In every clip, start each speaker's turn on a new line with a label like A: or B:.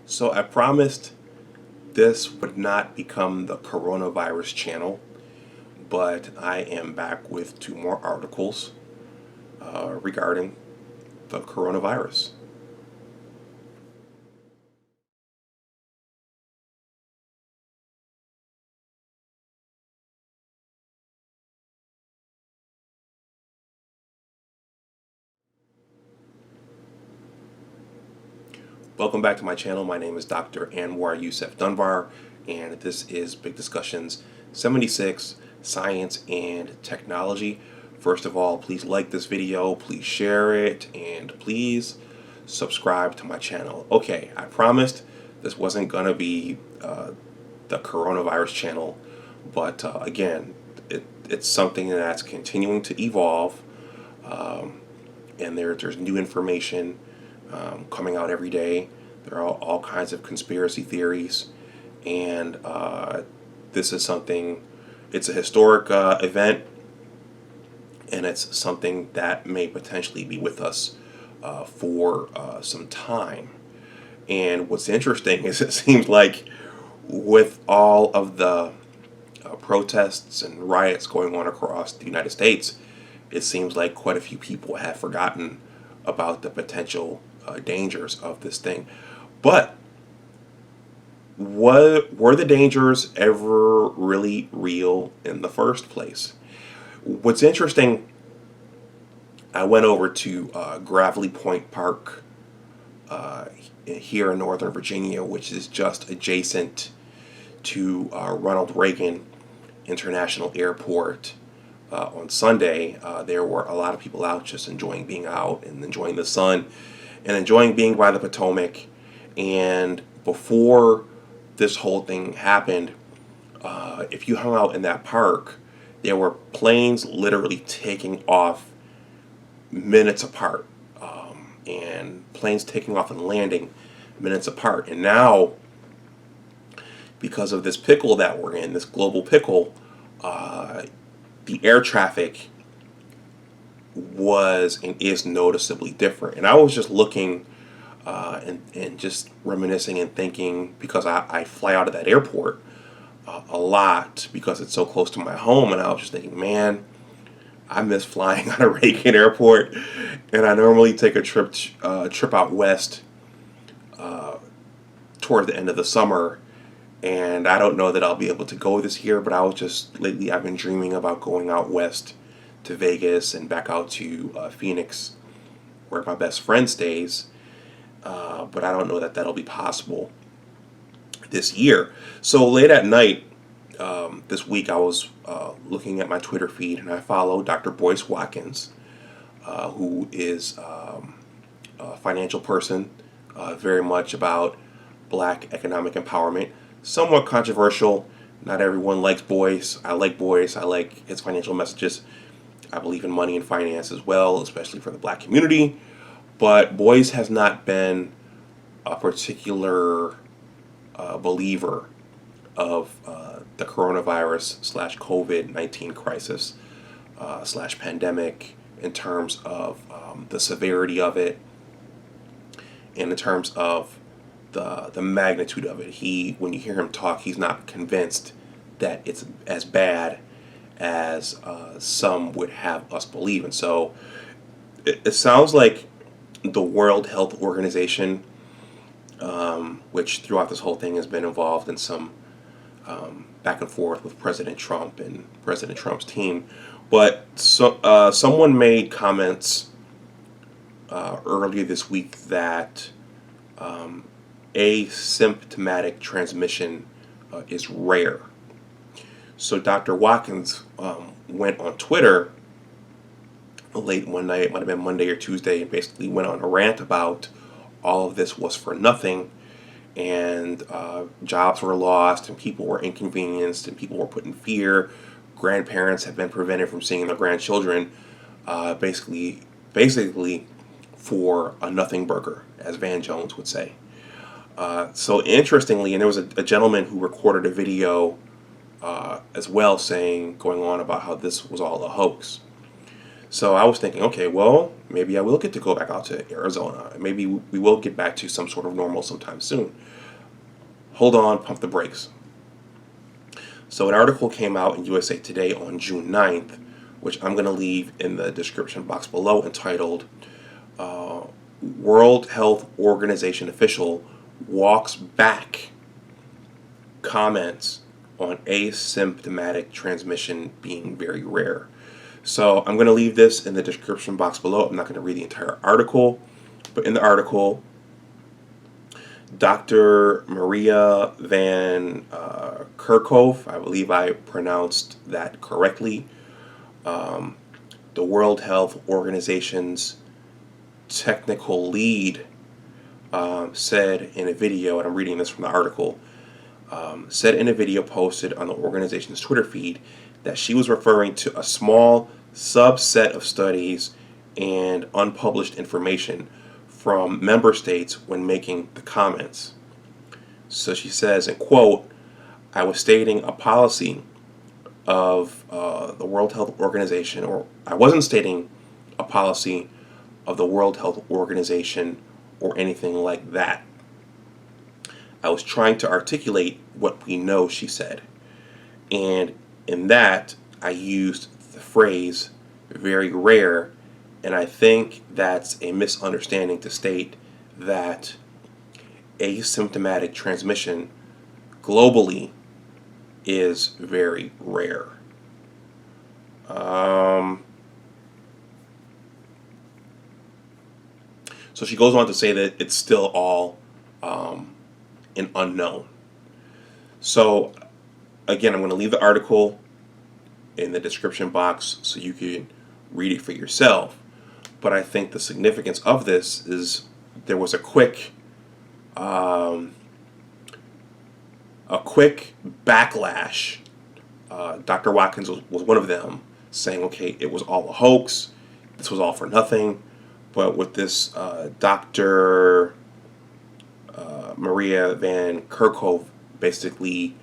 A: So I promised this would not become the coronavirus channel, but I am back with two more articles regarding the coronavirus. Welcome back to my channel. My name is Dr. Anwar Youssef Dunbar, and this is Big Discussions 76, Science and Technology. First of all, please like this video, please share it, and please subscribe to my channel. Okay, I promised this wasn't going to be the coronavirus channel, but again, it's something that's continuing to evolve, and there's new information coming out every day. There are all kinds of conspiracy theories, and this is something, it's a historic event, and it's something that may potentially be with us for some time. And what's interesting is it seems like with all of the protests and riots going on across the United States, it seems like quite a few people have forgotten about the potential dangers of this thing. But what were the dangers ever really real in the first place? What's interesting, I went over to Gravelly Point Park here in Northern Virginia, which is just adjacent to Ronald Reagan International Airport. On Sunday, there were a lot of people out just enjoying being out and enjoying the sun and enjoying being by the Potomac. And before this whole thing happened, if you hung out in that park, there were planes literally taking off minutes apart, and planes taking off and landing minutes apart. And now, because of this pickle that we're in, this global pickle, the air traffic was and is noticeably different. And I was just looking and just reminiscing and thinking, because I fly out of that airport a lot because it's so close to my home, and I was just thinking, man, I miss flying out of Reagan Airport, and I normally take a trip out west toward the end of the summer, and I don't know that I'll be able to go this year, but lately I've been dreaming about going out west to Vegas and back out to Phoenix, where my best friend stays, but I don't know that that'll be possible this year. So late at night this week, I was looking at my Twitter feed, and I follow Dr. Boyce Watkins, who is a financial person, very much about black economic empowerment. Somewhat controversial. Not everyone likes Boyce. I like Boyce. I like his financial messages. I believe in money and finance as well, especially for the black community. But Boyce has not been a particular believer of the coronavirus slash COVID-19 crisis slash pandemic, in terms of the severity of it, and in terms of the magnitude of it. When you hear him talk, he's not convinced that it's as bad as some would have us believe. And so it sounds like the World Health Organization, which throughout this whole thing has been involved in some back and forth with President Trump and President Trump's team. But someone made comments earlier this week that asymptomatic transmission is rare. So Dr. Watkins went on Twitter late one night, it might have been Monday or Tuesday, and basically went on a rant about all of this was for nothing, and jobs were lost, and people were inconvenienced, and people were put in fear. Grandparents have been prevented from seeing their grandchildren, basically for a nothing burger, as Van Jones would say. So interestingly, and there was a gentleman who recorded a video as well, going on about how this was all a hoax. So I was thinking, okay, well, maybe I will get to go back out to Arizona. Maybe we will get back to some sort of normal sometime soon. Hold on, pump the brakes. So an article came out in USA Today on June 9th, which I'm going to leave in the description box below, entitled World Health Organization Official Walks Back Comments on Asymptomatic Transmission Being Very Rare. So I'm going to leave this in the description box below. I'm not going to read the entire article, but in the article, Dr. Maria Van Kerkhove, I believe I pronounced that correctly, the World Health Organization's technical lead, said in a video, and I'm reading this from the article, said in a video posted on the organization's Twitter feed that she was referring to a small subset of studies and unpublished information from member states when making the comments. So she says, and quote, I was stating a policy of the World Health Organization, or I wasn't stating a policy of the World Health Organization or anything like that. I was trying to articulate what we know, she said. And in that, I used the phrase very rare, and I think that's a misunderstanding to state that asymptomatic transmission globally is very rare. So she goes on to say that it's still all an unknown. So again, I'm going to leave the article in the description box so you can read it for yourself. But I think the significance of this is there was a quick backlash. Dr. Watkins was one of them, saying, okay, it was all a hoax. This was all for nothing. But with this Dr. Maria Van Kerkhove, basically,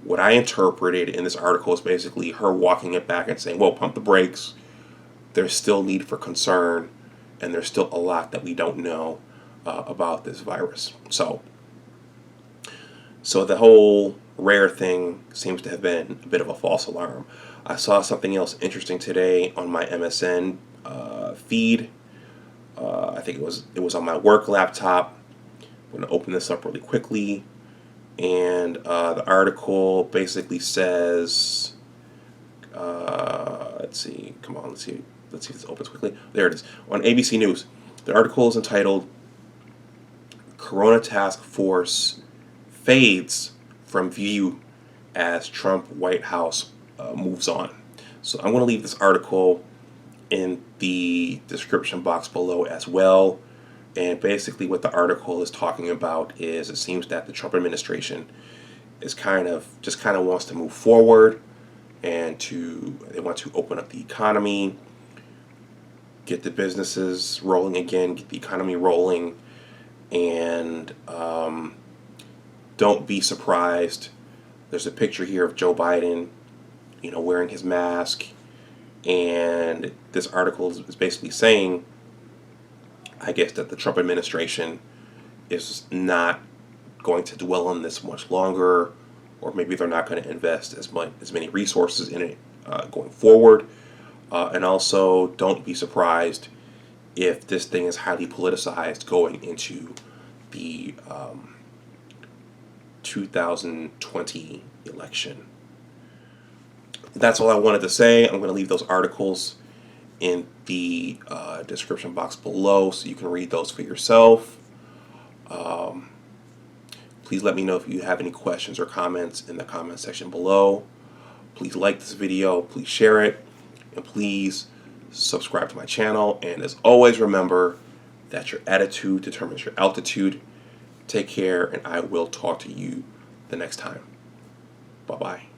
A: what I interpreted in this article is basically her walking it back and saying, well, pump the brakes. There's still need for concern, and there's still a lot that we don't know about this virus. So the whole rare thing seems to have been a bit of a false alarm. I saw something else interesting today on my MSN feed. I think it was on my work laptop. I'm going to open this up really quickly. And the article basically says, let's see, come on, let's see if this opens quickly. There it is. On ABC News, the article is entitled, Corona Task Force Fades from View as Trump White House moves on. So I'm going to leave this article in the description box below as well. And basically what the article is talking about is it seems that the Trump administration is kind of wants to move forward, and they want to open up the economy, get the businesses rolling again, get the economy rolling, and don't be surprised. There's a picture here of Joe Biden, wearing his mask, and this article is basically saying, I guess, that the Trump administration is not going to dwell on this much longer, or maybe they're not going to invest as many resources in it going forward. And also, don't be surprised if this thing is highly politicized going into the 2020 election. That's all I wanted to say. I'm going to leave those articles in the description box below so you can read those for yourself. Please let me know if you have any questions or comments in the comment section below. Please like this video, please share it, and please subscribe to my channel. And as always, remember that your attitude determines your altitude. Take care, and I will talk to you the next time. Bye-bye.